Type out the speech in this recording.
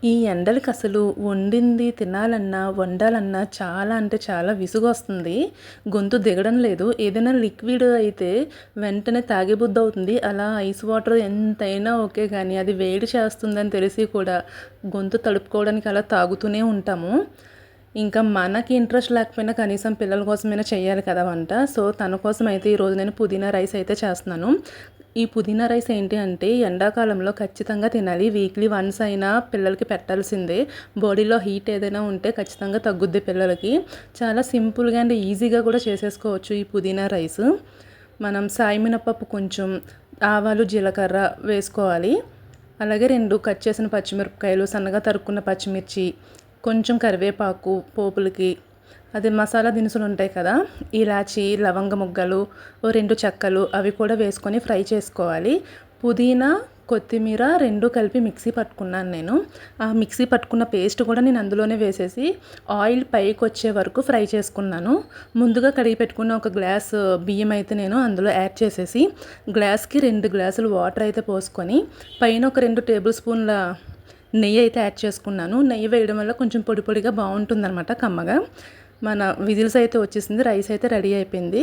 ఈ ఎండలకి అసలు వండింది తినాలన్నా, వండాలన్నా చాలా అంటే చాలా విసుగొస్తుంది. గొంతు దిగడం లేదు. ఏదైనా లిక్విడ్ అయితే వెంటనే తాగేబుద్దవుతుంది. అలా ఐస్ వాటర్ ఎంతైనా ఓకే గానీ, అది వేడి చేస్తుందని తెలిసి కూడా గొంతు తడుపుకోవడానికి అలా తాగుతూనే ఉంటాము. ఇంకా మనకి ఇంట్రెస్ట్ లేకపోయినా కనీసం పిల్లల కోసమైనా చేయాలి కదా వంట. సో, తన కోసం అయితే ఈరోజు నేను పుదీనా రైస్ అయితే చేస్తున్నాను. ఈ పుదీనా రైస్ ఏంటి అంటే ఎండాకాలంలో ఖచ్చితంగా తినాలి. వీక్లీ వన్స్ అయినా పిల్లలకి పెట్టాల్సిందే. బాడీలో హీట్ ఏదైనా ఉంటే ఖచ్చితంగా తగ్గుద్ది పిల్లలకి. చాలా సింపుల్‌గా అండ్ ఈజీగా కూడా చేసేసుకోవచ్చు ఈ పుదీనా రైస్. మనం సాయి మినపప్పు కొంచెం, ఆవాలు, జీలకర్ర వేసుకోవాలి. అలాగే 2 కట్ చేసిన పచ్చిమిరపకాయలు, సన్నగా తరుక్కున్న పచ్చిమిర్చి, కొంచెం కరివేపాకు పోపులకి, అదే మసాలా దినుసులు ఉంటాయి కదా, ఇలాచి, లవంగ ముగ్గలు, ఓ 2 చెక్కలు అవి కూడా వేసుకొని ఫ్రై చేసుకోవాలి. పుదీనా, కొత్తిమీర 2 కలిపి మిక్సీ పట్టుకున్నాను నేను. ఆ మిక్సీ పట్టుకున్న పేస్ట్ కూడా నేను అందులోనే వేసేసి ఆయిల్ పైకొచ్చే వరకు ఫ్రై చేసుకున్నాను. ముందుగా కడిగి పెట్టుకున్న ఒక గ్లాస్ బియ్యం అయితే నేను అందులో యాడ్ చేసేసి గ్లాస్‌కి 2 గ్లాసులు వాటర్ అయితే పోసుకొని పైన ఒక 2 టేబుల్ స్పూన్ల నెయ్యి అయితే యాడ్ చేసుకున్నాను. నెయ్యి వేయడం వల్ల కొంచెం పొడి పొడిగా బాగుంటుందన్నమాట కమ్మగా. మన విజిల్స్ అయితే వచ్చేసింది. రైస్ అయితే రెడీ అయిపోయింది.